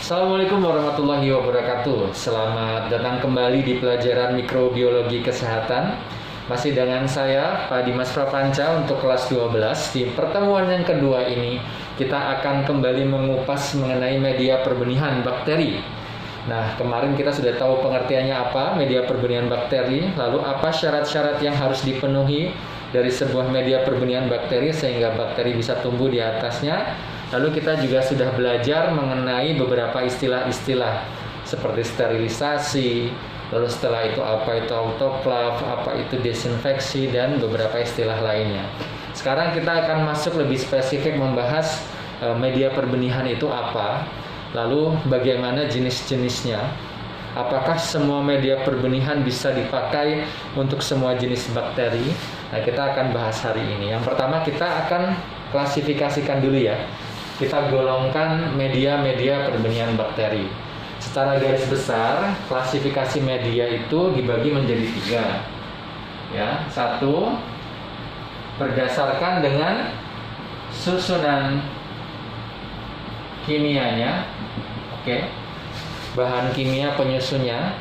Assalamualaikum warahmatullahi wabarakatuh. Selamat datang kembali di pelajaran mikrobiologi kesehatan. Masih dengan saya, Pak Dimas Prapanca untuk kelas 12. Di pertemuan yang kedua ini, kita akan kembali mengupas mengenai media perbenihan bakteri. Nah, kemarin kita sudah tahu pengertiannya apa, media perbenihan bakteri, lalu apa syarat-syarat yang harus dipenuhi dari sebuah media perbenihan bakteri sehingga bakteri bisa tumbuh di atasnya. Lalu kita juga sudah belajar mengenai beberapa istilah-istilah seperti sterilisasi, lalu setelah itu apa itu autoklaf, apa itu desinfeksi, dan beberapa istilah lainnya. Sekarang kita akan masuk lebih spesifik membahas media perbenihan itu apa, lalu bagaimana jenis-jenisnya. Apakah semua media perbenihan bisa dipakai untuk semua jenis bakteri? Nah, kita akan bahas hari ini. Yang pertama kita akan klasifikasikan dulu ya. Kita golongkan media-media perbenihan bakteri. Secara garis besar, klasifikasi media itu dibagi menjadi 3. Ya, 1 berdasarkan dengan susunan kimianya. Oke. Bahan kimia penyusunnya.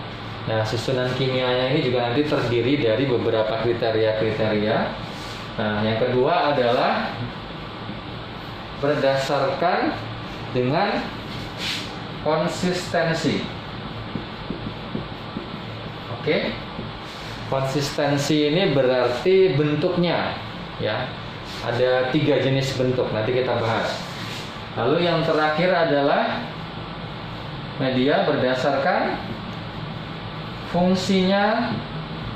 Nah, susunan kimianya ini juga nanti terdiri dari beberapa kriteria-kriteria. Nah, yang kedua adalah berdasarkan dengan konsistensi. Oke. Konsistensi ini berarti bentuknya, ya. Ada 3 jenis bentuk, nanti kita bahas. Lalu yang terakhir adalah media berdasarkan fungsinya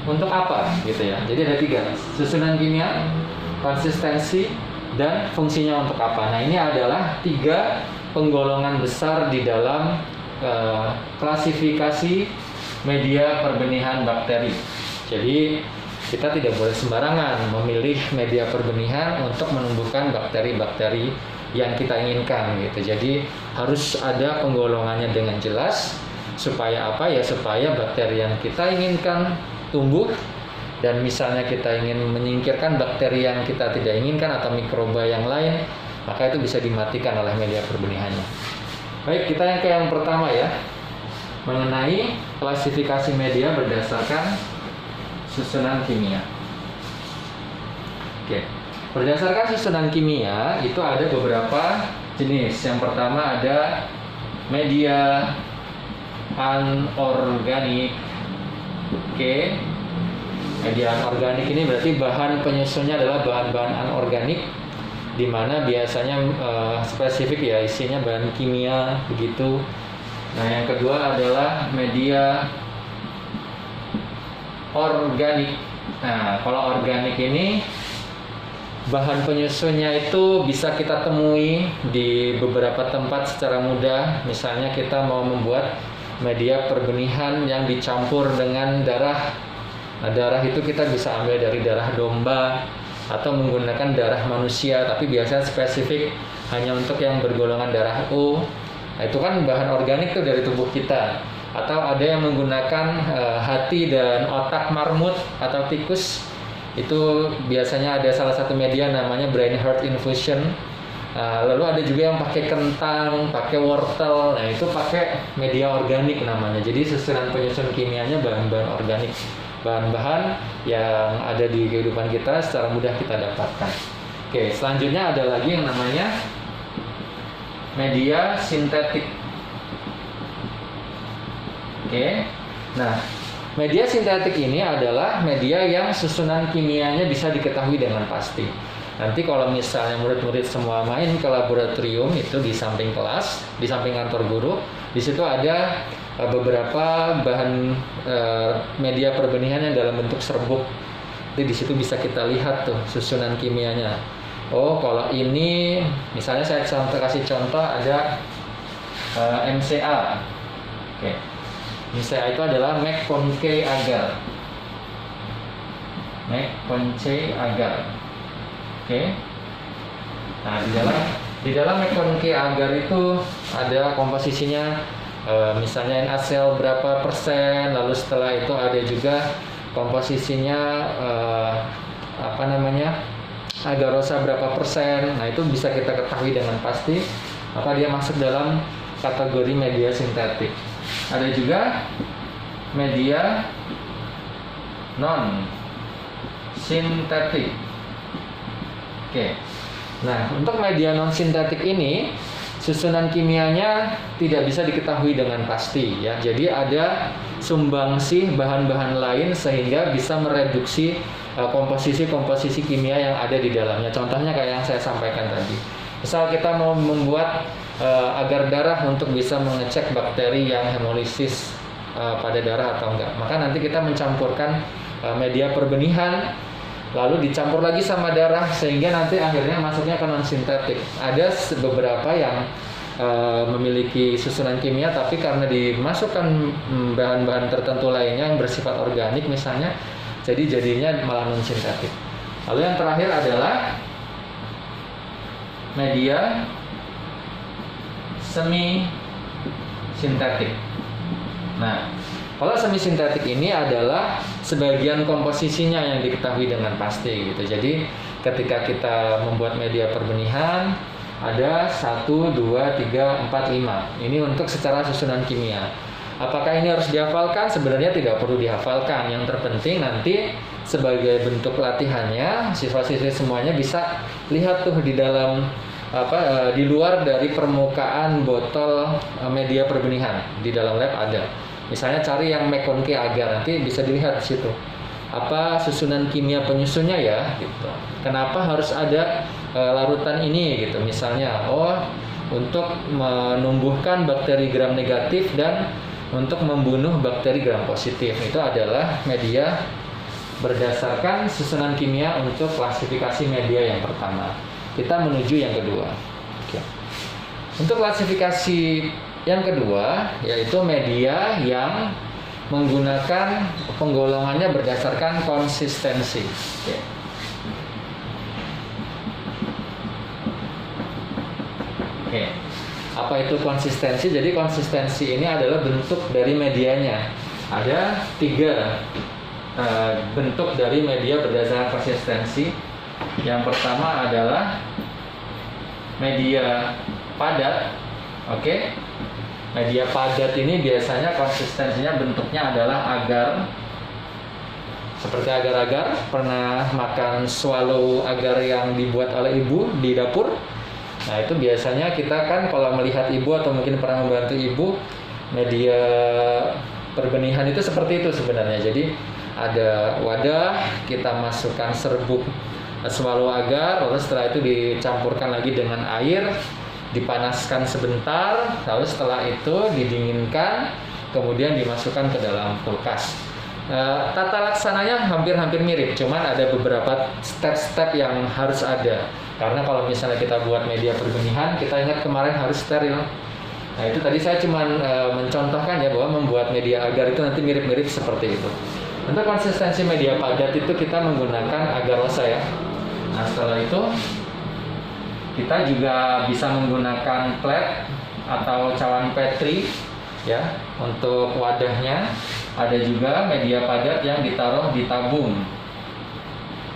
untuk apa, gitu ya. Jadi ada 3, susunan kimia, konsistensi, dan fungsinya untuk apa. Nah, ini adalah 3 penggolongan besar di dalam klasifikasi media perbenihan bakteri. Jadi kita tidak boleh sembarangan memilih media perbenihan untuk menumbuhkan bakteri-bakteri yang kita inginkan gitu. Jadi harus ada penggolongannya dengan jelas supaya apa ya, supaya bakteri yang kita inginkan tumbuh. Dan misalnya kita ingin menyingkirkan bakteri yang kita tidak inginkan atau mikroba yang lain, maka itu bisa dimatikan oleh media perbenihannya. Baik, kita yang pertama ya, mengenai klasifikasi media berdasarkan susunan kimia. Oke, berdasarkan susunan kimia itu ada beberapa jenis. Yang pertama ada media anorganik. Oke. Media anorganik ini berarti bahan penyusunnya adalah bahan-bahan anorganik, di mana biasanya spesifik ya, isinya bahan kimia begitu. Nah, yang kedua adalah media organik. Nah, kalau organik ini bahan penyusunnya itu bisa kita temui di beberapa tempat secara mudah. Misalnya kita mau membuat media perbenihan yang dicampur dengan darah. Nah, darah itu kita bisa ambil dari darah domba atau menggunakan darah manusia, tapi biasanya spesifik hanya untuk yang bergolongan darah O. Nah, itu kan bahan organik tuh dari tubuh kita. Atau ada yang menggunakan hati dan otak marmut atau tikus. Itu biasanya ada salah satu media namanya brain heart infusion. Lalu ada juga yang pakai kentang, pakai wortel. Nah, itu pakai media organik namanya. Jadi susunan penyusun kimianya bahan-bahan organik. Bahan-bahan yang ada di kehidupan kita secara mudah kita dapatkan. Oke, selanjutnya ada lagi yang namanya media sintetik. Oke. Nah, media sintetik ini adalah media yang susunan kimianya bisa diketahui dengan pasti. Nanti kalau misalnya murid-murid semua main ke laboratorium itu di samping kelas, di samping kantor guru, di situ ada beberapa bahan media perbenihan yang dalam bentuk serbuk. Jadi di situ bisa kita lihat tuh susunan kimianya. Oh, kalau ini misalnya saya kasih contoh ada MCA. Oke. MCA itu adalah McConkey agar. McConkey agar. Oke. Nah, di dalam McConkey agar itu ada komposisinya. Misalnya NaCl berapa persen, lalu setelah itu ada juga komposisinya agarosa berapa persen. Nah, itu bisa kita ketahui dengan pasti maka dia masuk dalam kategori media sintetik. Ada juga media non sintetik. Oke. Nah, untuk media non sintetik ini susunan kimianya tidak bisa diketahui dengan pasti ya. Jadi ada sumbangsih bahan-bahan lain sehingga bisa mereduksi komposisi-komposisi kimia yang ada di dalamnya. Contohnya kayak yang saya sampaikan tadi. Misal kita mau membuat agar darah untuk bisa mengecek bakteri yang hemolisis pada darah atau enggak. Maka nanti kita mencampurkan media perbenihan lalu dicampur lagi sama darah sehingga nanti akhirnya masuknya ke non sintetik. Ada beberapa yang memiliki susunan kimia tapi karena dimasukkan bahan-bahan tertentu lainnya yang bersifat organik misalnya, jadi jadinya malah non sintetik. Lalu yang terakhir adalah media semi sintetik. Nah, kalau semi sintetik ini adalah sebagian komposisinya yang diketahui dengan pasti gitu. Jadi ketika kita membuat media perbenihan ada 1, 2, 3, 4, 5. Ini untuk secara susunan kimia. Apakah ini harus dihafalkan? Sebenarnya tidak perlu dihafalkan. Yang terpenting nanti sebagai bentuk latihannya siswa-siswi semuanya bisa lihat tuh di dalam di luar dari permukaan botol media perbenihan di dalam lab ada. Misalnya cari yang McConkey agar, nanti bisa dilihat di situ apa susunan kimia penyusunnya ya gitu. Kenapa harus ada larutan ini gitu. Misalnya untuk menumbuhkan bakteri gram negatif dan untuk membunuh bakteri gram positif. Itu adalah media berdasarkan susunan kimia untuk klasifikasi media yang pertama. Kita menuju yang kedua. Oke. Untuk klasifikasi yang kedua yaitu media yang menggunakan penggolongannya berdasarkan konsistensi. Oke. Apa itu konsistensi? Jadi konsistensi ini adalah bentuk dari medianya. Ada 3 bentuk dari media berdasarkan konsistensi. Yang pertama adalah media padat. Oke. Media padat ini biasanya konsistensinya bentuknya adalah agar, seperti agar-agar. Pernah makan swallow agar yang dibuat oleh ibu di dapur? Nah itu biasanya kita kan kalau melihat ibu atau mungkin pernah membantu ibu, media perbenihan itu seperti itu sebenarnya. Jadi ada wadah, kita masukkan serbuk swallow agar, lalu setelah itu dicampurkan lagi dengan air, dipanaskan sebentar, lalu setelah itu didinginkan, kemudian dimasukkan ke dalam kulkas. Tata laksananya hampir-hampir mirip, cuman ada beberapa step-step yang harus ada. Karena kalau misalnya kita buat media perbenihan, kita ingat kemarin harus steril. Nah itu tadi saya cuman mencontohkan ya bahwa membuat media agar itu nanti mirip-mirip seperti itu. Untuk konsistensi media padat itu kita menggunakan agarosa ya. Nah setelah itu kita juga bisa menggunakan flat atau cawan Petri ya untuk wadahnya. Ada juga media padat yang ditaruh di tabung.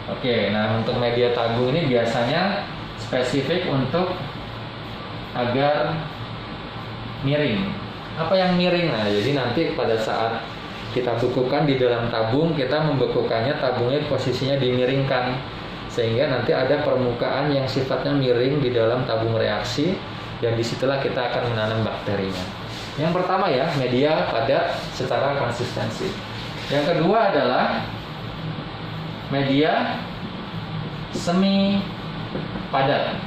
Oke, nah untuk media tabung ini biasanya spesifik untuk agar miring. Apa yang miring? Nah, jadi nanti pada saat kita bekukan di dalam tabung, kita membekukannya tabungnya posisinya dimiringkan. Sehingga nanti ada permukaan yang sifatnya miring di dalam tabung reaksi, dan disitulah kita akan menanam bakterinya. Yang pertama ya, media padat secara konsistensi. Yang kedua adalah media semi padat.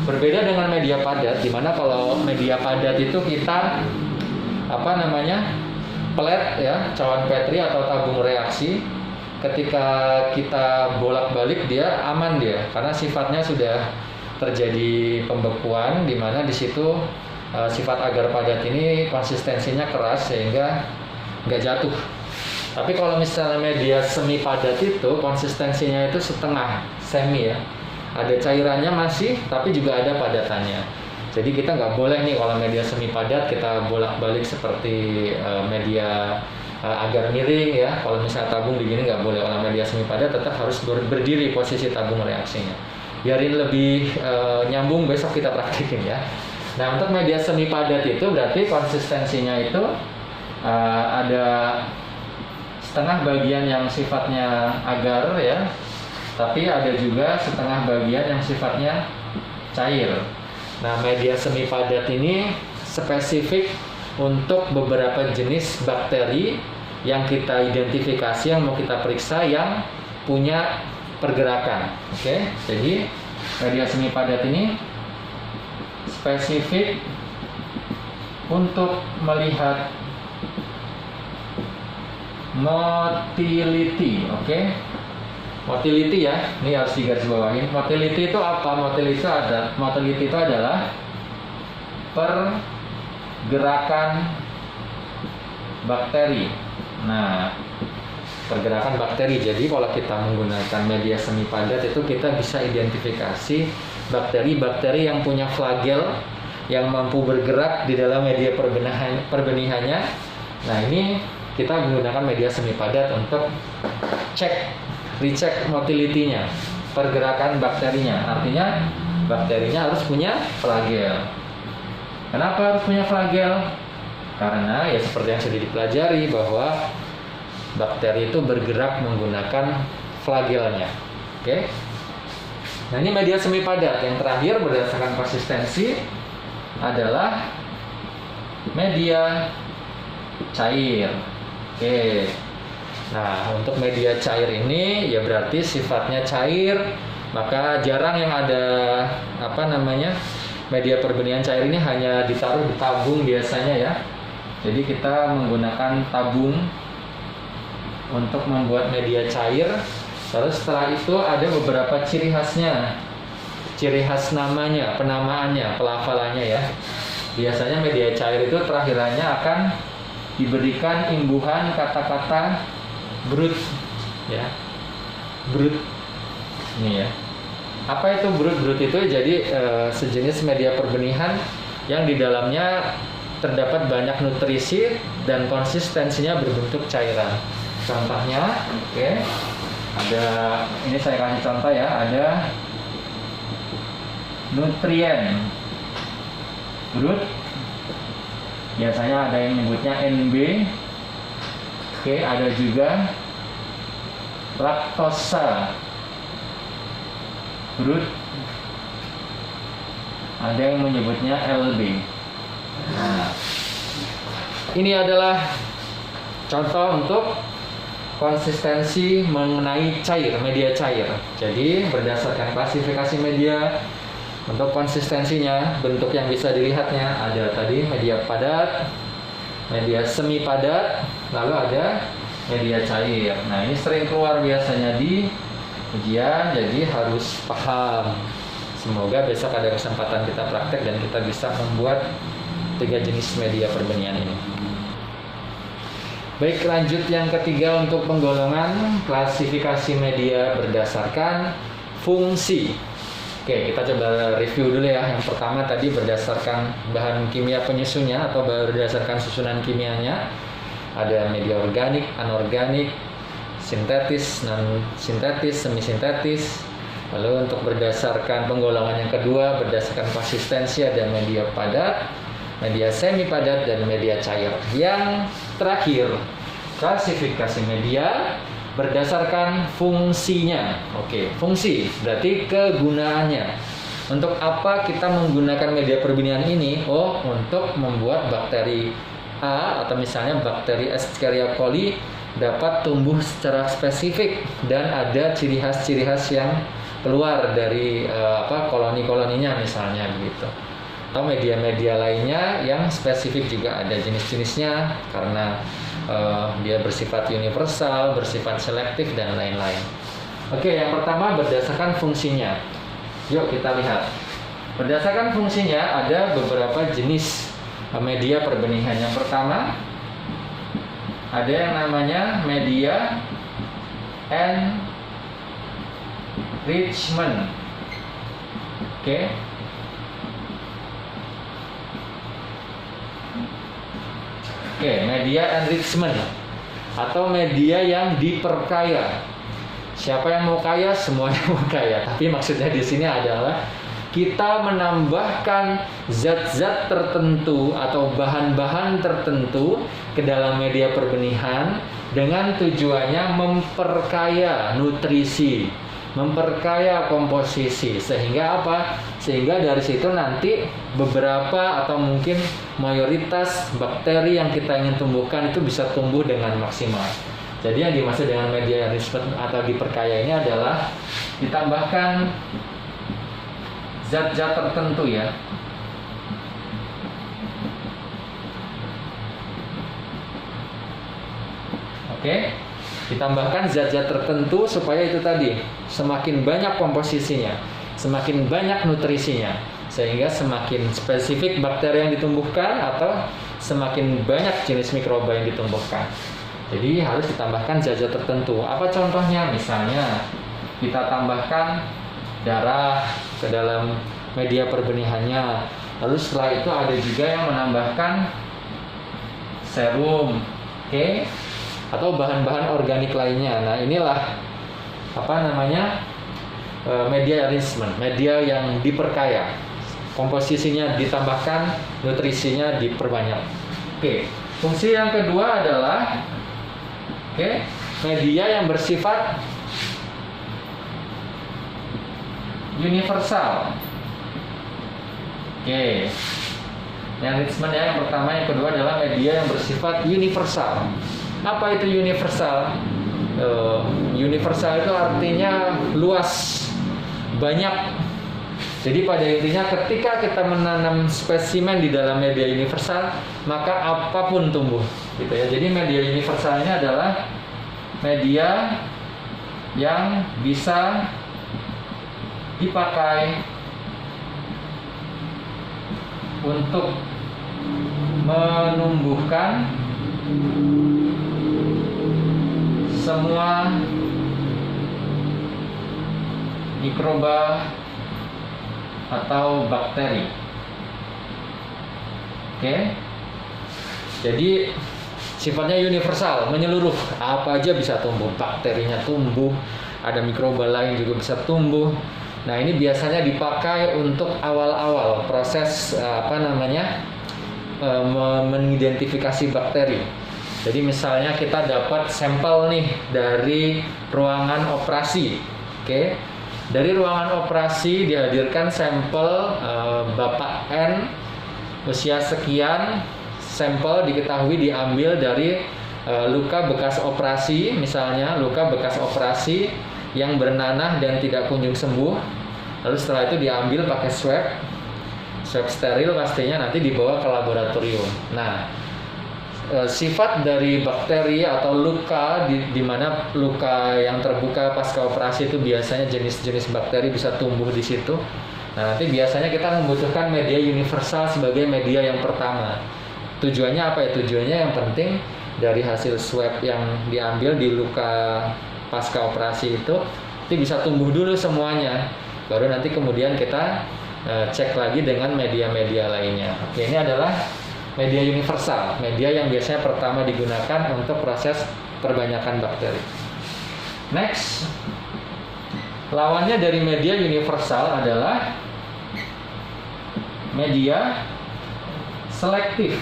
Berbeda dengan media padat, dimana kalau media padat itu kita pelet ya, cawan Petri atau tabung reaksi. Ketika kita bolak-balik dia aman dia, karena sifatnya sudah terjadi pembekuan, di mana di situ sifat agar padat ini konsistensinya keras sehingga nggak jatuh. Tapi kalau misalnya media semi padat itu konsistensinya itu setengah, semi ya. Ada cairannya masih, tapi juga ada padatannya. Jadi kita nggak boleh nih kalau media semi padat kita bolak-balik seperti media agar miring ya. Kalau misalnya tabung begini nggak boleh. Kalau media semi padat tetap harus berdiri posisi tabung reaksinya. Biarin lebih nyambung, besok kita praktikin ya. Nah, untuk media semi padat itu berarti konsistensinya itu ada setengah bagian yang sifatnya agar ya, tapi ada juga setengah bagian yang sifatnya cair. Nah, media semi padat ini spesifik untuk beberapa jenis bakteri yang kita identifikasi, yang mau kita periksa, yang punya pergerakan. Oke, jadi media semi padat ini spesifik untuk melihat motility. Oke, motility ya, ini harus digarisbawahi. Motility itu apa? Motility itu adalah pergerakan bakteri. Nah, pergerakan bakteri. Jadi kalau kita menggunakan media semi padat itu kita bisa identifikasi bakteri-bakteri yang punya flagel, yang mampu bergerak di dalam media perbenihannya. Nah, ini kita menggunakan media semi padat untuk recheck motility-nya, pergerakan bakterinya. Artinya bakterinya harus punya flagel. Kenapa harus punya flagel? Karena ya seperti yang sudah dipelajari bahwa bakteri itu bergerak menggunakan flagelnya. Oke. Nah, ini media semi padat. Yang terakhir berdasarkan konsistensi adalah media cair. Oke. Nah, untuk media cair ini ya berarti sifatnya cair, maka jarang yang ada media perbenihan cair ini hanya ditaruh di tabung biasanya ya. Jadi kita menggunakan tabung untuk membuat media cair. Terus setelah itu ada beberapa ciri khasnya, ciri khas namanya, penamaannya, pelafalannya ya. Biasanya media cair itu terakhirannya akan diberikan imbuhan kata-kata brut ya, brut ini ya. Apa itu brut? Brut itu jadi sejenis media perbenihan yang di dalamnya terdapat banyak nutrisi dan konsistensinya berbentuk cairan. Contohnya, oke, ada, ini saya kasih contoh ya, ada nutrien brut, biasanya ada yang menyebutnya NB. Oke, ada juga laktosa brut, ada yang menyebutnya LB. Nah, ini adalah contoh untuk konsistensi mengenai cair, media cair. Jadi berdasarkan klasifikasi media, untuk konsistensinya, bentuk yang bisa dilihatnya ada tadi media padat, media semi padat, lalu ada media cair. Nah, ini sering keluar biasanya di ujian, jadi harus paham. Semoga besok ada kesempatan kita praktek dan kita bisa membuat 3 jenis media perbenihan ini. Baik, lanjut yang ketiga untuk penggolongan klasifikasi media berdasarkan fungsi. Oke, kita coba review dulu ya. Yang pertama tadi berdasarkan bahan kimia penyusunnya atau berdasarkan susunan kimianya. Ada media organik, anorganik, sintetis, non-sintetis, semi-sintetis. Lalu untuk berdasarkan penggolongan yang kedua berdasarkan konsistensi ada media padat, media semi padat, dan media cair. Yang terakhir, klasifikasi media berdasarkan fungsinya. Oke, fungsi berarti kegunaannya. Untuk apa kita menggunakan media perbenihan ini? Oh, untuk membuat bakteri A atau misalnya bakteri Escherichia coli dapat tumbuh secara spesifik dan ada ciri khas yang keluar dari koloni-koloninya misalnya begitu. Atau media-media lainnya yang spesifik juga ada jenis-jenisnya karena dia bersifat universal, bersifat selektif dan lain-lain. Oke, yang pertama berdasarkan fungsinya. Yuk kita lihat. Berdasarkan fungsinya ada beberapa jenis media perbenihan. Yang pertama ada yang namanya media enrichment. Oke. Oke, media enrichment atau media yang diperkaya. Siapa yang mau kaya? Semuanya mau kaya. Tapi maksudnya di sini adalah kita menambahkan zat-zat tertentu atau bahan-bahan tertentu ke dalam media perbenihan dengan tujuannya memperkaya nutrisi, memperkaya komposisi, sehingga apa? Sehingga dari situ nanti beberapa atau mungkin mayoritas bakteri yang kita ingin tumbuhkan itu bisa tumbuh dengan maksimal. Jadi yang dimaksud dengan media enrichment atau diperkaya ini adalah ditambahkan zat-zat tertentu ya. Oke, ditambahkan zat-zat tertentu supaya itu tadi semakin banyak komposisinya, semakin banyak nutrisinya, sehingga semakin spesifik bakteri yang ditumbuhkan atau semakin banyak jenis mikroba yang ditumbuhkan. Jadi harus ditambahkan zat-zat tertentu. Apa contohnya? Misalnya kita tambahkan darah ke dalam media perbenihannya. Lalu setelah itu ada juga yang menambahkan serum, oke? Atau bahan-bahan organik lainnya. Nah, inilah media enrichment, media yang diperkaya. Komposisinya ditambahkan, nutrisinya diperbanyak. Oke. Fungsi yang kedua adalah media yang bersifat universal. Enrichment yang pertama, yang kedua adalah media yang bersifat universal. Apa itu universal? Universal itu artinya luas, banyak. Jadi pada intinya ketika kita menanam spesimen di dalam media universal, maka apapun tumbuh, gitu ya. Jadi media universal ini adalah media yang bisa dipakai untuk menumbuhkan semua mikroba atau bakteri. Jadi sifatnya universal, menyeluruh, apa aja bisa tumbuh, bakterinya tumbuh, ada mikroba lain juga bisa tumbuh. Nah, ini biasanya dipakai untuk awal-awal proses mengidentifikasi bakteri. Jadi misalnya kita dapat sampel nih dari ruangan operasi, Dari ruangan operasi dihadirkan sampel Bapak N, usia sekian, sampel diketahui diambil dari luka bekas operasi, misalnya luka bekas operasi yang bernanah dan tidak kunjung sembuh. Lalu setelah itu diambil pakai swab steril pastinya, nanti dibawa ke laboratorium. Nah, sifat dari bakteri atau luka di mana luka yang terbuka pasca operasi itu biasanya jenis-jenis bakteri bisa tumbuh di situ. Nah, nanti biasanya kita membutuhkan media universal sebagai media yang pertama. Tujuannya apa ya? Tujuannya yang penting dari hasil swab yang diambil di luka pasca operasi itu bisa tumbuh dulu semuanya. Baru nanti kemudian kita cek lagi dengan media-media lainnya. Oke, ini adalah media universal, media yang biasanya pertama digunakan untuk proses perbanyakan bakteri. Next, lawannya dari media universal adalah media selektif.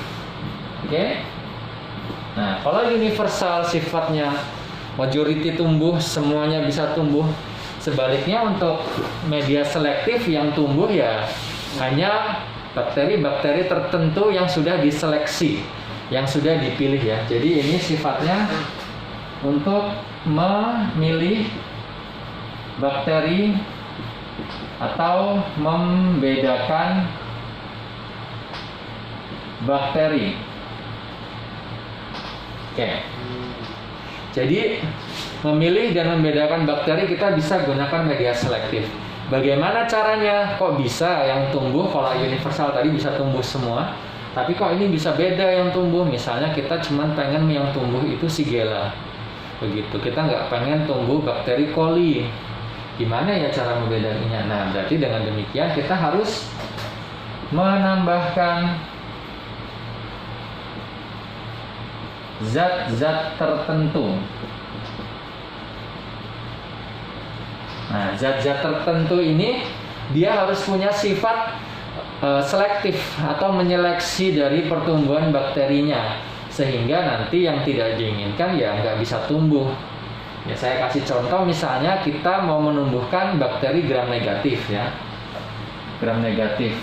Nah, kalau universal sifatnya majority tumbuh, semuanya bisa tumbuh. Sebaliknya untuk media selektif yang tumbuh ya hanya bakteri-bakteri tertentu yang sudah diseleksi, yang sudah dipilih ya. Jadi ini sifatnya untuk memilih bakteri atau membedakan bakteri. Jadi memilih dan membedakan bakteri kita bisa gunakan media selektif. Bagaimana caranya? Kok bisa yang tumbuh kalau universal tadi bisa tumbuh semua, tapi kok ini bisa beda yang tumbuh? Misalnya kita cuma pengen yang tumbuh itu Shigella, begitu. Kita nggak pengen tumbuh bakteri coli. Gimana ya cara membedakannya? Nah, berarti dengan demikian kita harus menambahkan zat-zat tertentu. Nah, zat-zat tertentu ini dia harus punya sifat selektif atau menyeleksi dari pertumbuhan bakterinya, sehingga nanti yang tidak diinginkan ya nggak bisa tumbuh. Ya, saya kasih contoh, misalnya kita mau menumbuhkan bakteri gram negatif ya, gram negatif,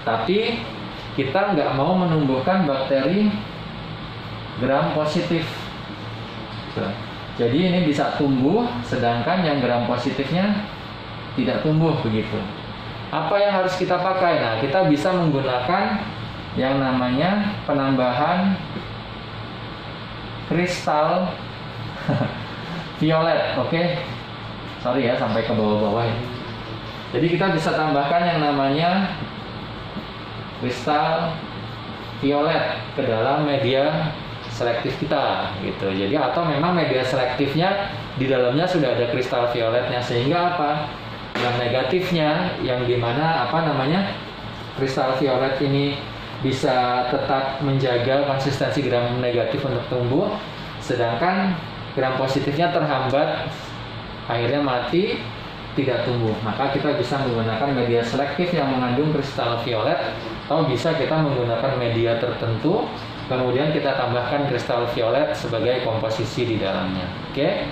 tapi kita nggak mau menumbuhkan bakteri gram positif. Jadi ini bisa tumbuh, sedangkan yang gram positifnya tidak tumbuh begitu. Apa yang harus kita pakai? Nah, kita bisa menggunakan yang namanya penambahan kristal violet. Oke. Sorry ya sampai ke bawah-bawah ini. Jadi kita bisa tambahkan yang namanya kristal violet ke dalam media selektif kita gitu. Jadi atau memang media selektifnya di dalamnya sudah ada kristal violetnya, sehingga apa? Yang negatifnya yang dimana kristal violet ini bisa tetap menjaga konsistensi gram negatif untuk tumbuh, sedangkan gram positifnya terhambat, akhirnya mati, tidak tumbuh. Maka kita bisa menggunakan media selektif yang mengandung kristal violet, atau bisa kita menggunakan media tertentu, kemudian kita tambahkan kristal violet sebagai komposisi di dalamnya. Oke.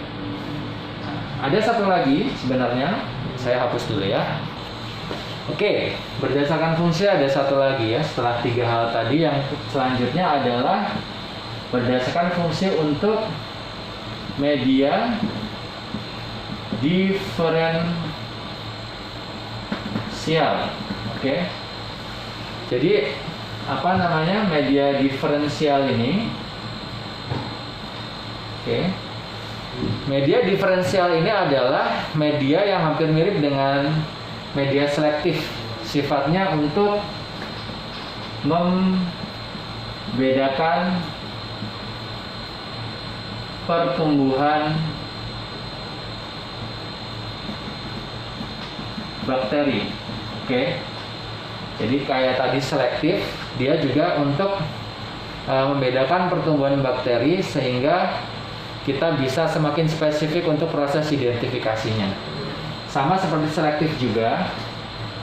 Ada satu lagi sebenarnya, saya hapus dulu ya. Oke, berdasarkan fungsi ada satu lagi ya, setelah 3 hal tadi. Yang selanjutnya adalah berdasarkan fungsi untuk media diferensial. Oke. Jadi media diferensial ini? Oke. Media diferensial ini adalah media yang hampir mirip dengan media selektif, sifatnya untuk membedakan pertumbuhan bakteri. Oke. Jadi kayak tadi selektif, dia juga untuk membedakan pertumbuhan bakteri, sehingga kita bisa semakin spesifik untuk proses identifikasinya. Sama seperti selektif juga,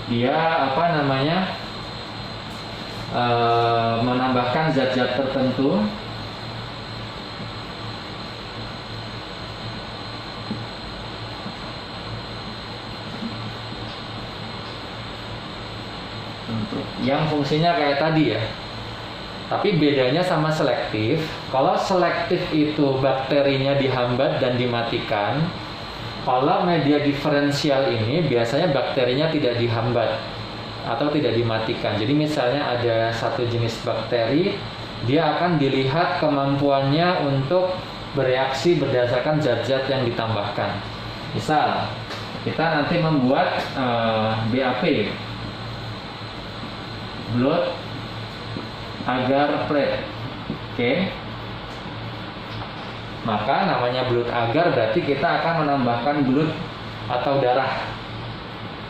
dia menambahkan zat-zat tertentu yang fungsinya kayak tadi ya. Tapi bedanya sama selektif, kalau selektif itu bakterinya dihambat dan dimatikan, kalau media diferensial ini biasanya bakterinya tidak dihambat atau tidak dimatikan. Jadi misalnya ada satu jenis bakteri, dia akan dilihat kemampuannya untuk bereaksi berdasarkan zat-zat yang ditambahkan. Misal, kita nanti membuat BAP, blood agar plate. Oke. Maka namanya blood agar berarti kita akan menambahkan blood atau darah.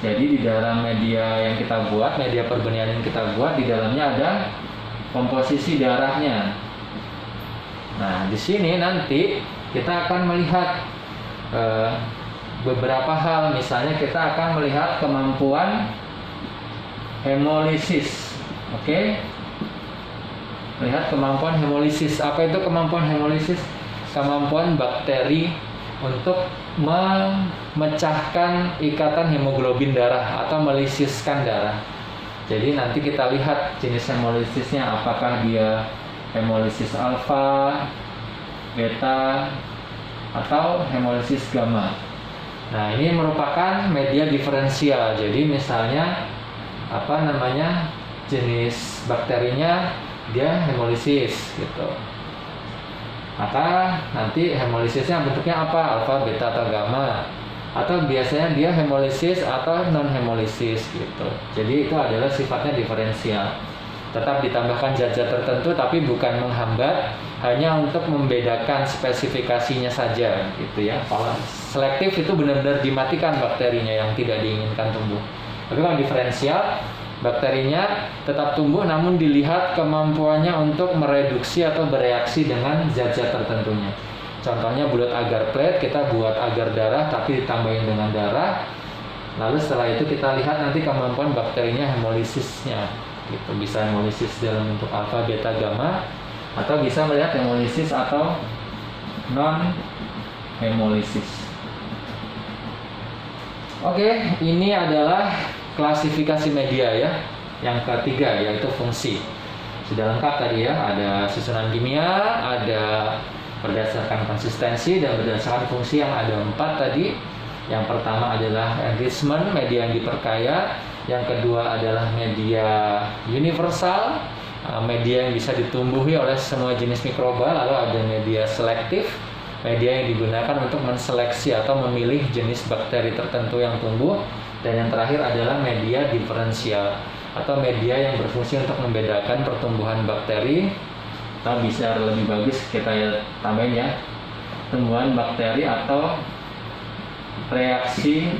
Jadi di dalam media yang kita buat, media perbenihan yang kita buat, di dalamnya ada komposisi darahnya. Nah, di sini nanti kita akan melihat beberapa hal. Misalnya kita akan melihat kemampuan hemolisis. Oke. Lihat kemampuan hemolisis. Apa itu kemampuan hemolisis? Kemampuan bakteri untuk memecahkan ikatan hemoglobin darah atau melisiskan darah. Jadi nanti kita lihat jenis hemolisisnya, apakah dia hemolisis alfa, beta, atau hemolisis gamma. Nah, ini merupakan media diferensial. Jadi misalnya jenis bakterinya dia hemolisis gitu. Maka nanti hemolisisnya bentuknya apa? Alfa, beta, atau gamma. Atau biasanya dia hemolisis atau non hemolisis gitu. Jadi itu adalah sifatnya diferensial. Tetap ditambahkan zat-zat tertentu tapi bukan menghambat, hanya untuk membedakan spesifikasinya saja gitu ya. Kalau selektif itu benar-benar dimatikan bakterinya yang tidak diinginkan tumbuh. Tapi kalau diferensial, bakterinya tetap tumbuh namun dilihat kemampuannya untuk mereduksi atau bereaksi dengan zat-zat tertentunya. Contohnya blood agar plate, kita buat agar darah tapi ditambahin dengan darah. Lalu setelah itu kita lihat nanti kemampuan bakterinya hemolisisnya. Gitu. Bisa hemolisis dalam bentuk alfa, beta, gamma, atau bisa melihat hemolisis atau non hemolisis. Oke, ini adalah klasifikasi media ya. Yang ketiga yaitu fungsi. Sudah lengkap tadi ya, ada susunan kimia, ada berdasarkan konsistensi dan berdasarkan fungsi yang ada 4 tadi. Yang pertama adalah enrichment, media yang diperkaya. Yang kedua adalah media universal, media yang bisa ditumbuhi oleh semua jenis mikroba. Lalu ada media selektif, media yang digunakan untuk menseleksi atau memilih jenis bakteri tertentu yang tumbuh. Dan yang terakhir adalah media diferensial atau media yang berfungsi untuk membedakan pertumbuhan bakteri. Atau bisa lebih bagus kita tambahin ya, tumbuhan bakteri atau reaksi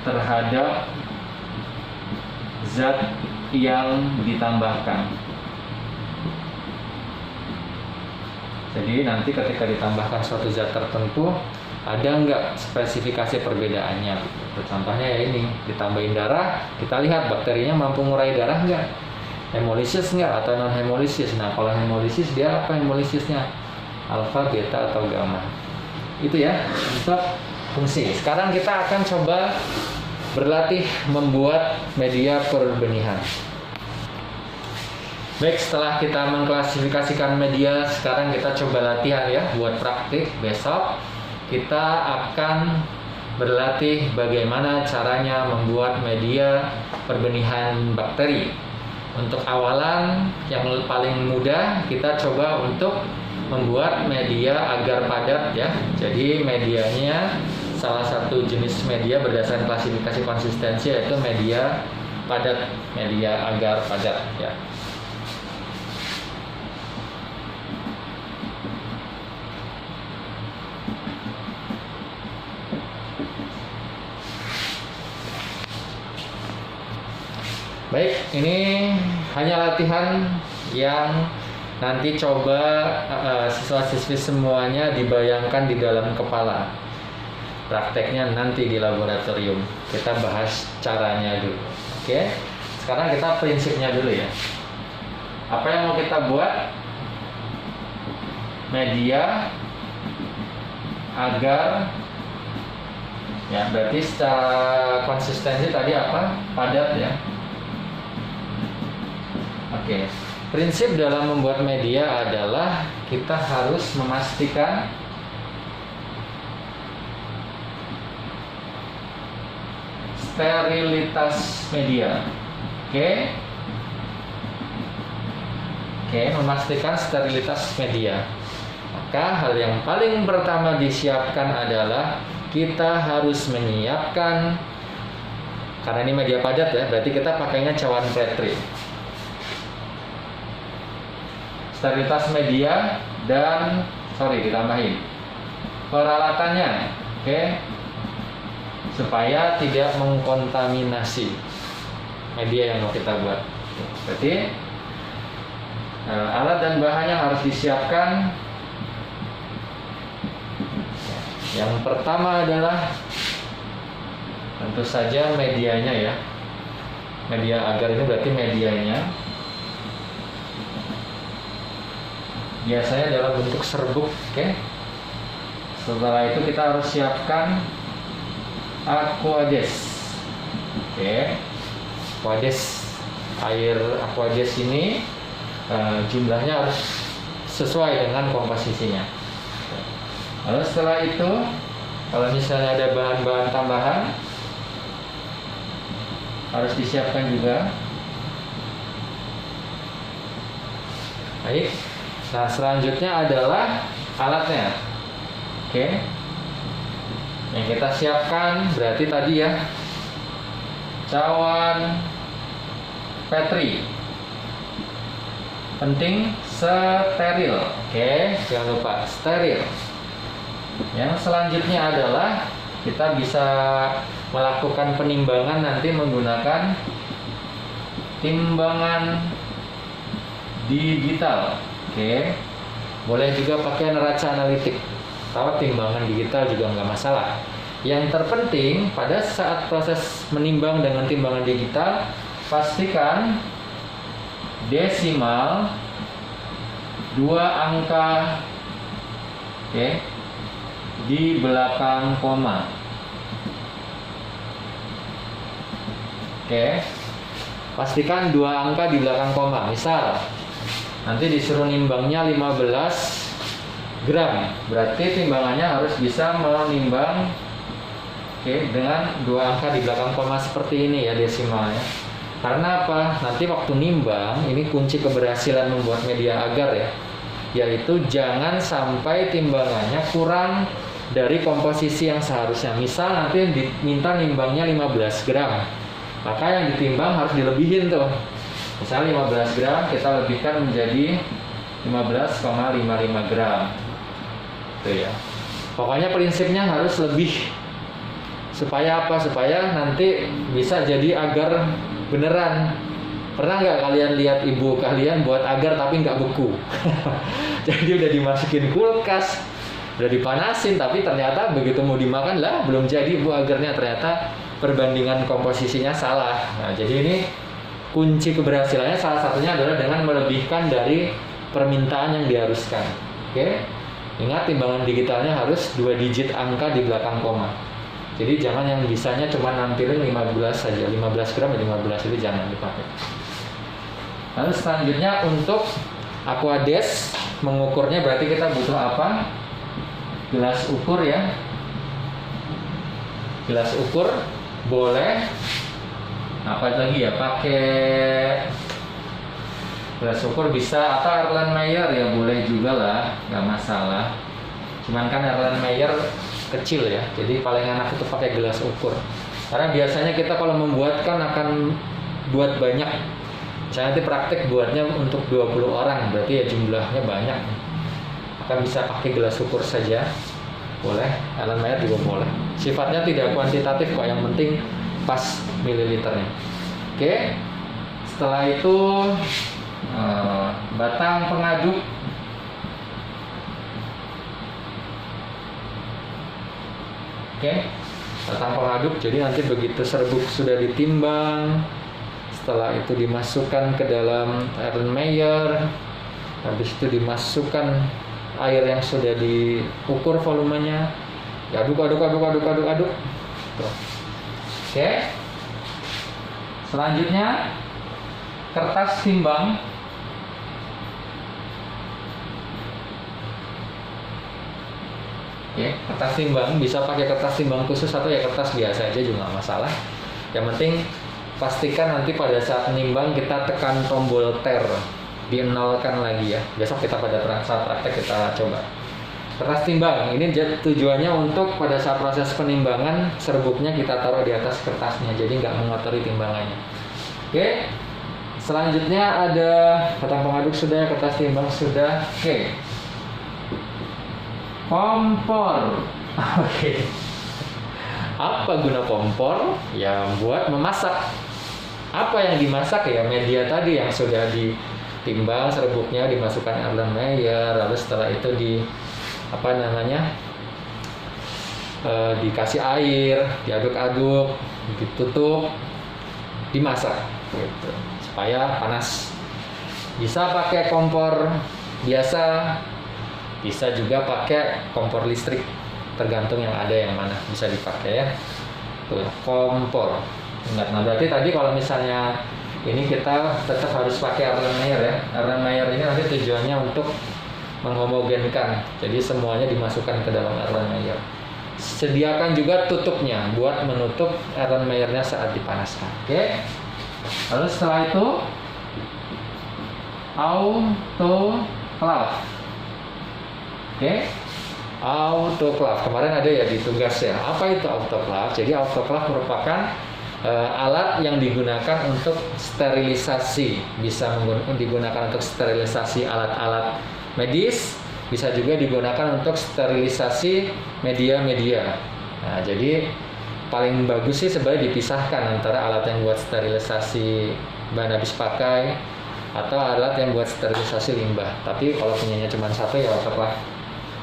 terhadap zat yang ditambahkan. Jadi nanti ketika ditambahkan suatu zat tertentu, ada nggak spesifikasi perbedaannya? Contohnya ya ini, ditambahin darah, kita lihat bakterinya mampu ngurai darah nggak? Hemolisis nggak atau non hemolisis? Nah kalau hemolisis dia apa hemolisisnya? Alfa, beta atau gamma? Itu ya untuk fungsi. Sekarang kita akan coba berlatih membuat media perbenihan. Baik, setelah kita mengklasifikasikan media, sekarang kita coba latihan ya, buat praktik. Besok kita akan berlatih bagaimana caranya membuat media perbenihan bakteri. Untuk awalan yang paling mudah, kita coba untuk membuat media agar padat ya. Jadi medianya salah satu jenis media berdasarkan klasifikasi konsistensi yaitu media padat, media agar padat ya. Baik, ini hanya latihan yang nanti coba siswa-siswi semuanya dibayangkan di dalam kepala. Prakteknya nanti di laboratorium. Kita bahas caranya dulu. Oke. Sekarang kita prinsipnya dulu ya. Apa yang mau kita buat? Media agar ya, berarti secara konsistensi tadi apa? Padat ya. Oke, prinsip dalam membuat media adalah kita harus memastikan sterilitas media. Oke, memastikan sterilitas media. Maka hal yang paling pertama disiapkan adalah kita harus menyiapkan, karena ini media padat ya, berarti kita pakainya cawan Petri. Sterilitas media dan ditambahin peralatannya, supaya tidak mengkontaminasi media yang mau kita buat. Berarti alat dan bahannya harus disiapkan. Yang pertama adalah tentu saja medianya ya. Media agar ini berarti medianya. Biasanya dalam bentuk serbuk, Setelah itu kita harus siapkan aquades. Aquades, air aquades ini jumlahnya harus sesuai dengan komposisinya. Lalu setelah itu, kalau misalnya ada bahan-bahan tambahan, harus disiapkan juga. Baik. Nah, selanjutnya adalah alatnya. Yang kita siapkan berarti tadi ya, cawan Petri. Penting steril. Jangan lupa steril. Yang selanjutnya adalah kita bisa melakukan penimbangan nanti menggunakan timbangan digital. Boleh juga pakai neraca analitik atau timbangan digital juga nggak masalah. Yang terpenting pada saat proses menimbang dengan timbangan digital, pastikan desimal 2 angka di belakang koma. Pastikan 2 angka di belakang koma. Misal nanti disuruh nimbangnya 15 gram, berarti timbangannya harus bisa menimbang dengan 2 angka di belakang koma seperti ini ya desimalnya. Karena apa? Nanti waktu nimbang, ini kunci keberhasilan membuat media agar ya, yaitu jangan sampai timbangannya kurang dari komposisi yang seharusnya. Misal nanti diminta nimbangnya 15 gram, maka yang ditimbang harus dilebihin tuh. Misal 15 gram kita lebihkan menjadi 15,55 gram. Tuh ya. Pokoknya prinsipnya harus lebih. Supaya apa? Supaya nanti bisa jadi agar beneran. Pernah nggak kalian lihat ibu kalian buat agar tapi nggak beku? Jadi udah dimasukin kulkas, udah dipanasin, tapi ternyata begitu mau dimakan lah belum jadi bu agarnya, ternyata perbandingan komposisinya salah. Nah, jadi ini kunci keberhasilannya salah satunya adalah dengan melebihkan dari permintaan yang diharuskan. Ingat timbangan digitalnya harus 2 digit angka di belakang koma. Jadi jangan yang bisanya cuma nampilin 15 saja, 15 gram ya 15, itu jangan dipakai. Lalu selanjutnya untuk aquades, mengukurnya berarti kita butuh apa? Gelas ukur ya. Gelas ukur boleh apa lagi ya, pakai gelas ukur bisa, atau Erlenmeyer ya boleh juga lah, nggak masalah. Cuman kan Erlenmeyer kecil ya, jadi paling enak itu pakai gelas ukur. Karena biasanya kita kalau membuat kan akan buat banyak. Misalnya nanti praktek buatnya untuk 20 orang, berarti ya jumlahnya banyak. Akan bisa pakai gelas ukur saja, boleh. Erlenmeyer juga boleh. Sifatnya tidak kuantitatif kok, yang penting pas mililiternya. Setelah itu batang pengaduk. Batang pengaduk, jadi nanti begitu serbuk sudah ditimbang, setelah itu dimasukkan ke dalam Erlenmeyer, habis itu dimasukkan air yang sudah diukur volumenya, aduk. Selanjutnya kertas timbang. Kertas timbang bisa pakai kertas timbang khusus atau ya kertas biasa aja juga nggak masalah. Yang penting pastikan nanti pada saat nimbang kita tekan tombol ter, di-nolkan lagi ya. Besok kita pada saat praktek kita coba. Kertas timbang ini tujuannya untuk pada saat proses penimbangan serbuknya kita taruh di atas kertasnya, jadi nggak mengotori timbangannya. Selanjutnya ada batang pengaduk sudah, kertas timbang sudah. Kompor. Apa guna kompor? Ya buat memasak. Apa yang dimasak ya? Media tadi yang sudah ditimbang serbuknya, dimasukkan Erlenmeyer, lalu setelah itu dikasih air, diaduk-aduk, ditutup, dimasak gitu, supaya panas. Bisa pakai kompor biasa, bisa juga pakai kompor listrik, tergantung yang ada yang mana bisa dipakai ya. Tuh, kompor. Ingat, nah berarti tadi kalau misalnya ini kita tetap harus pakai Erlenmeyer ya. Erlenmeyer ini nanti tujuannya untuk menghomogenkan, jadi semuanya dimasukkan ke dalam Erlenmeyer. Sediakan juga tutupnya buat menutup Erlenmeyernya saat dipanaskan. Lalu setelah itu autoclave. Autoclave kemarin ada ya di tugas ya. Apa itu autoclave? Jadi autoclave merupakan alat yang digunakan untuk sterilisasi. Bisa digunakan untuk sterilisasi alat-alat medis, bisa juga digunakan untuk sterilisasi media-media. Nah, jadi paling bagus sih sebenarnya dipisahkan antara alat yang buat sterilisasi bahan habis pakai atau alat yang buat sterilisasi limbah. Tapi kalau punyanya cuma satu ya autoclave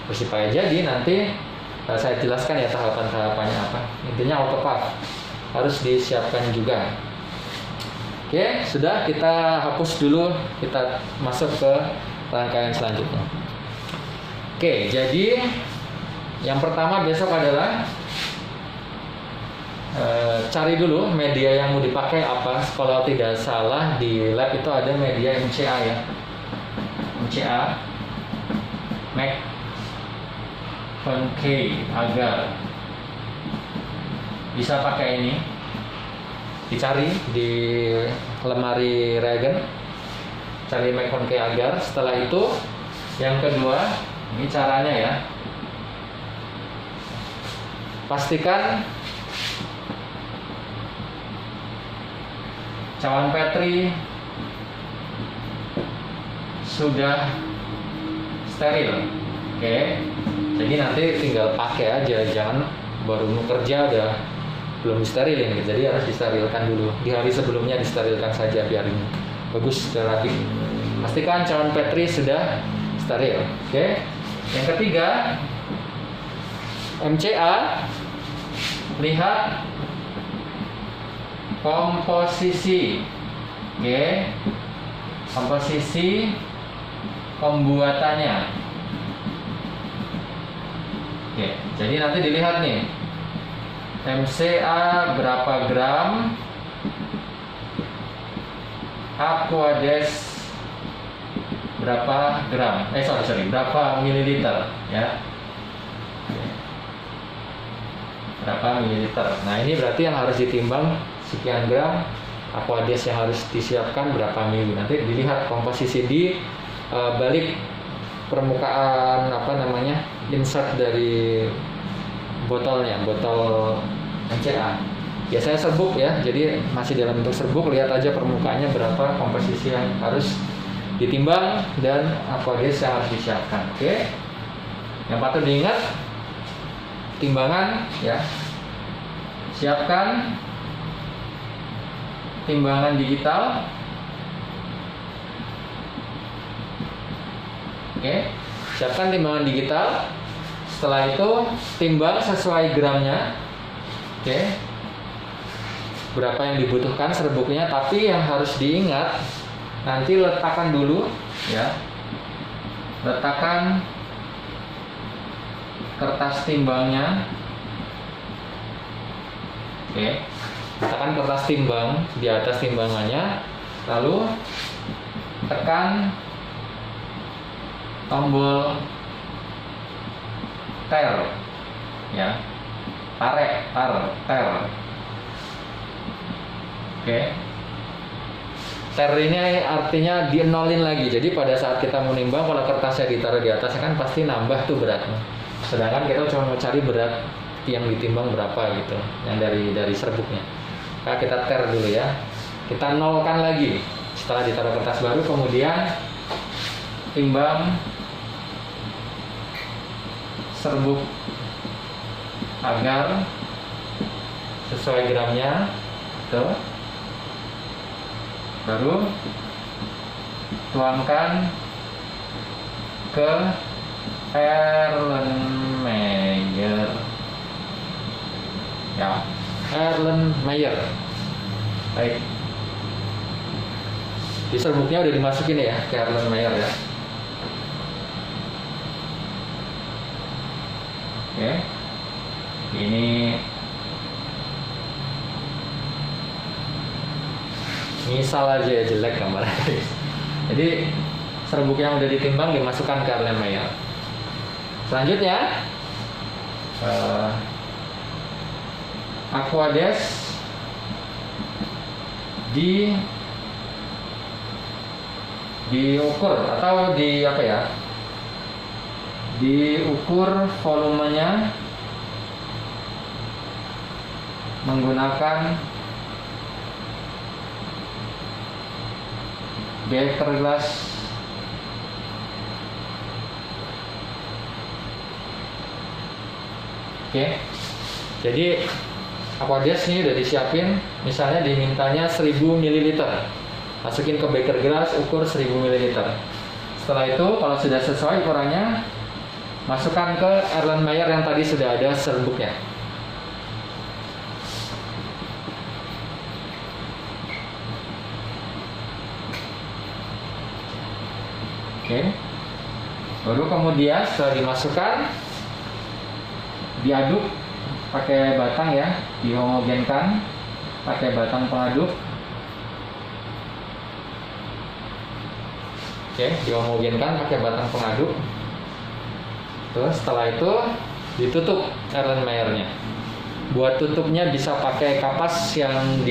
bersifat. Jadi nanti Saya jelaskan ya tahapan-tahapannya apa. Intinya autoclave harus disiapkan juga. Oke, sudah, kita hapus dulu, kita masuk ke rangkaian selanjutnya. Oke, jadi yang pertama besok adalah cari dulu media yang mau dipakai apa. Kalau tidak salah di lab itu ada media MCA ya, MCA, Mac Concave agar bisa pakai ini, dicari di lemari reagen, cari Mac Concave agar. Setelah itu yang kedua, ini caranya ya, pastikan cawan Petri sudah steril. Oke, jadi nanti tinggal pakai aja, jangan baru mau kerja udah belum disterilin gitu. Jadi harus disterilkan dulu, di hari sebelumnya disterilkan saja biar ini bagus dan rapi. Pastikan cawan Petri sudah steril. Oke, yang ketiga, MCA, lihat komposisi, oke, komposisi pembuatannya. Oke, jadi nanti dilihat nih, MCA berapa gram, Aquades berapa gram, berapa mililiter ya, berapa mililiter. Nah ini berarti yang harus ditimbang sekian gram, Aquades yang harus disiapkan berapa mili. Nanti dilihat komposisi di balik permukaan insert dari botolnya, botol MCA. Biasanya serbuk ya, jadi masih dalam bentuk serbuk. Lihat aja permukaannya berapa komposisi yang harus ditimbang dan Aquades yang harus disiapkan. Oke, yang patut diingat, timbangan ya, siapkan timbangan digital. Oke, siapkan timbangan digital. Setelah itu timbang sesuai gramnya. Oke, berapa yang dibutuhkan serbuknya. Tapi yang harus diingat, nanti letakkan dulu ya, letakkan kertas timbangnya. Oke, letakkan kertas timbang di atas timbangannya, lalu tekan tombol ter ya, tarik, ter. Oke, ter ini artinya dienolin lagi. Jadi pada saat kita menimbang, kalau kertasnya ditaruh di atas kan pasti nambah tuh beratnya. Sedangkan kita cuma mau cari berat yang ditimbang berapa gitu, yang dari serbuknya. Nah, kita ter dulu ya, kita nolkan lagi setelah ditaruh kertas baru. Kemudian timbang serbuk agar sesuai gramnya, tuh. Baru tuangkan ke Erlenmeyer ya, Erlenmeyer. Baik, di serbuknya udah dimasukin ya ke Erlenmeyer ya. Oke, ini misal aja ya, jelek gambarnya. Jadi serbuk yang udah ditimbang dimasukkan ke Erlenmeyer. Selanjutnya Aquades diukur atau diukur volumenya menggunakan beaker glass Oke, jadi Aquades ini udah disiapin. Misalnya dimintanya 1000 ml, masukin ke beaker glass, ukur 1000 ml. Setelah itu kalau sudah sesuai ukurannya, masukkan ke Erlenmeyer yang tadi sudah ada serbuknya. Oke. Baru kemudian setelah dimasukkan, diaduk pakai batang ya, dihomogenkan pakai batang pengaduk. Oke, dihomogenkan pakai batang pengaduk. Terus setelah itu ditutup Erlenmeyernya. Buat tutupnya bisa pakai kapas yang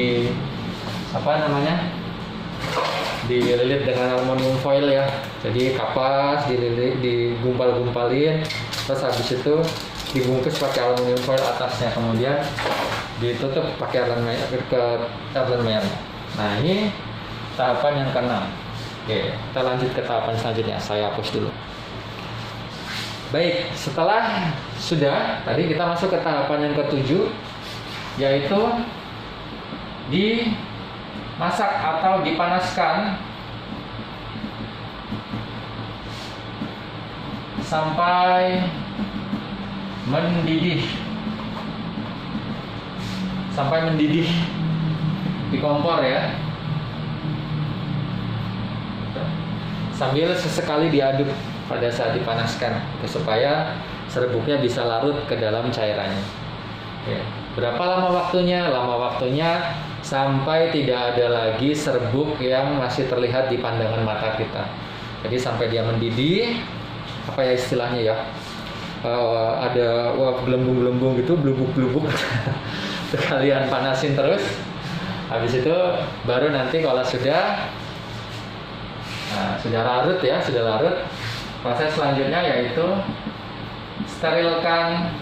dililit dengan aluminium foil ya. Jadi kapas dililit, digumpal-gumpalin, terus habis itu dibungkus pakai aluminium foil atasnya, kemudian ditutup pakai Erlenmeyer. Nah, ini tahapan yang keenam. Oke, kita lanjut ke tahapan selanjutnya. Saya hapus dulu. Baik, setelah sudah, tadi kita masuk ke tahapan yang ketujuh, yaitu dimasak atau dipanaskan sampai mendidih. Sampai mendidih di kompor ya. Sambil sesekali diaduk pada saat dipanaskan supaya serbuknya bisa larut ke dalam cairannya. Ya. Berapa lama waktunya? Lama waktunya sampai tidak ada lagi serbuk yang masih terlihat di pandangan mata kita. Jadi sampai dia mendidih, apa ya istilahnya ya? Ada gelembung-gelembung gitu, blubuk-blubuk. Kalian panasin terus. Habis itu baru nanti kalau sudah larut ya, sudah larut. Proses selanjutnya yaitu sterilkan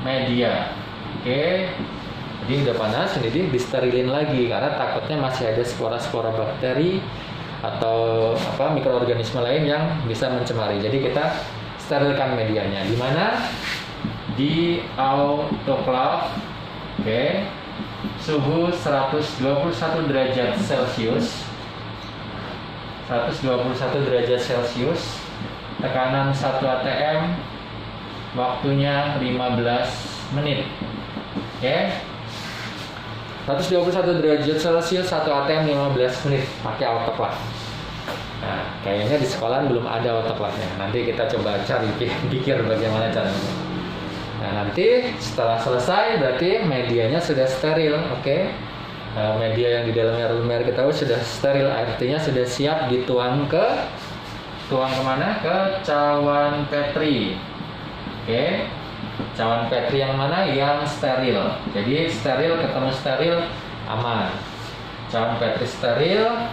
media. Oke. Jadi udah panas, jadi disterilin lagi karena takutnya masih ada spora-spora bakteri atau mikroorganisme lain yang bisa mencemari. Jadi kita sterilkan medianya. Di mana? Di autoclave. Oke. Suhu 121 derajat Celcius. 121 derajat Celcius, tekanan 1 atm, waktunya 15 menit. Oke. 121 derajat Celcius, 1 atm 15 menit pakai autoclave. Nah, kayaknya di sekolahan belum ada autoclave-nya. Nanti kita coba cari pikir bagaimana caranya. Nah, nanti setelah selesai berarti medianya sudah steril, oke. Media yang di dalam Erlenmeyer kita sudah steril, artinya sudah siap tuang kemana? Ke cawan Petri. Oke. Cawan Petri yang mana? Yang steril. Jadi steril ketemu steril aman. Cawan Petri steril,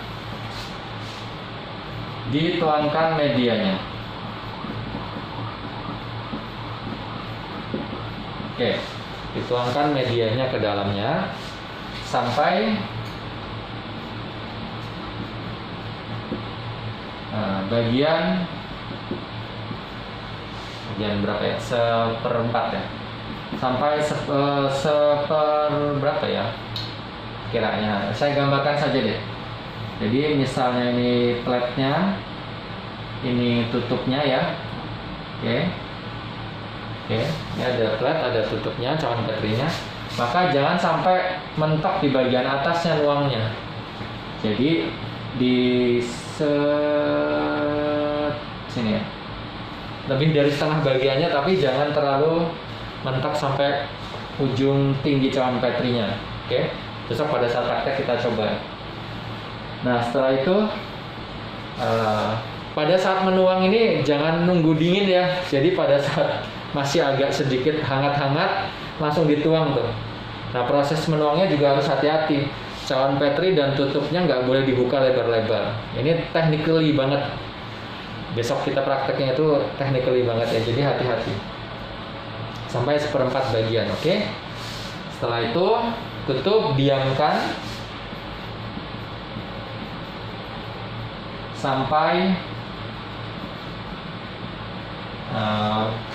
dituangkan medianya. Oke, dituangkan medianya ke dalamnya sampai bagian berapa ya? Seperempat ya. Sampai berapa ya? Kiranya. Saya gambarkan saja deh. Jadi misalnya ini platnya, ini tutupnya ya. Oke, ini ada plat, ada tutupnya, cawan Petrinya. Maka jangan sampai mentok di bagian atasnya nuangnya. Jadi di sini ya. Lebih dari setengah bagiannya, tapi jangan terlalu mentok sampai ujung tinggi cawan Petrinya. Oke. Besok pada saat praktek kita coba. Nah, setelah itu pada saat menuang ini jangan nunggu dingin ya. Jadi pada saat masih agak sedikit hangat-hangat langsung dituang tuh. Nah, proses menuangnya juga harus hati-hati. Cawan Petri dan tutupnya nggak boleh dibuka lebar-lebar. Ini technically banget. Besok kita prakteknya itu technically banget ya. Jadi hati-hati. Sampai seperempat bagian, oke? Setelah itu tutup, diamkan sampai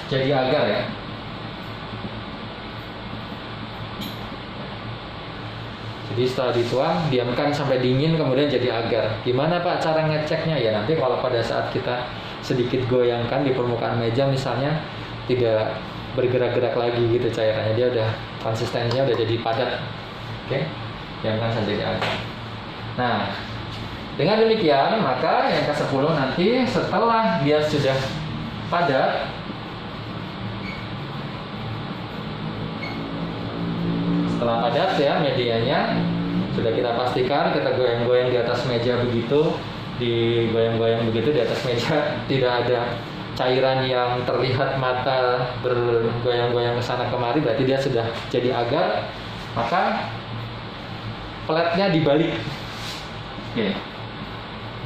jadi agar ya. Jadi setelah dituang, diamkan sampai dingin, kemudian jadi agar. Gimana Pak cara ngeceknya? Ya nanti kalau pada saat kita sedikit goyangkan di permukaan meja misalnya, tidak bergerak-gerak lagi gitu cairannya, dia udah konsistensinya udah jadi padat. Oke, diamkan saja di atas. Nah, dengan demikian maka yang ke-10 nanti setelah dia sudah padat, setelah padat ya medianya, sudah kita pastikan, kita goyang-goyang di atas meja begitu, digoyang-goyang begitu di atas meja, tidak ada cairan yang terlihat mata bergoyang-goyang ke sana kemari, berarti dia sudah jadi agar. Maka peletnya dibalik. Oke.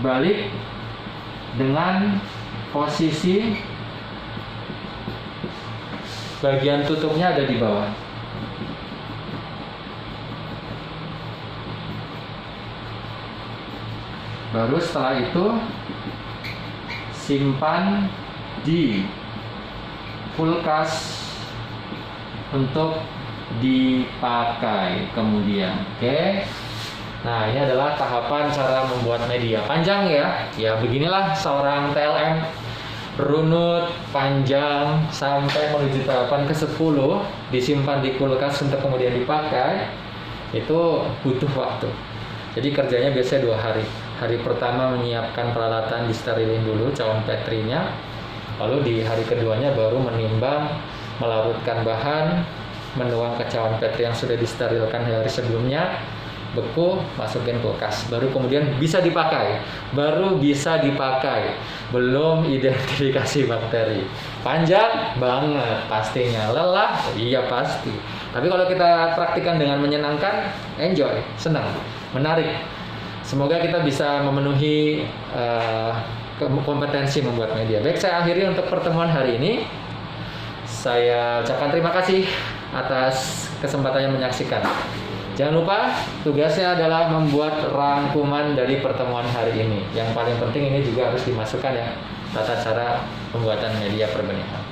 Balik dengan posisi bagian tutupnya ada di bawah. Baru setelah itu simpan di kulkas untuk dipakai kemudian. Oke. Nah, ini adalah tahapan cara membuat media. Panjang ya. Ya, beginilah seorang TLM runut panjang sampai menuju tahapan ke-10 disimpan di kulkas untuk kemudian dipakai. Itu butuh waktu. Jadi kerjanya biasanya 2 hari. Hari pertama menyiapkan peralatan, disterilin dulu cawan petrinya. Lalu di hari keduanya baru menimbang, melarutkan bahan, menuang ke cawan petri yang sudah disterilkan hari sebelumnya, beku, masukin kulkas. Baru kemudian bisa dipakai. Baru bisa dipakai. Belum identifikasi bakteri. Panjang banget pastinya. Lelah? Iya pasti. Tapi kalau kita praktikkan dengan menyenangkan, enjoy, senang, menarik. Semoga kita bisa memenuhi kompetensi membuat media. Baik, saya akhiri untuk pertemuan hari ini. Saya ucapkan terima kasih atas kesempatannya menyaksikan. Jangan lupa, tugasnya adalah membuat rangkuman dari pertemuan hari ini. Yang paling penting ini juga harus dimasukkan ya, tata cara pembuatan media perbenihan.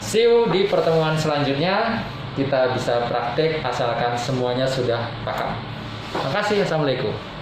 See you di pertemuan selanjutnya. Kita bisa praktik asalkan semuanya sudah paham. Terima kasih. Assalamualaikum.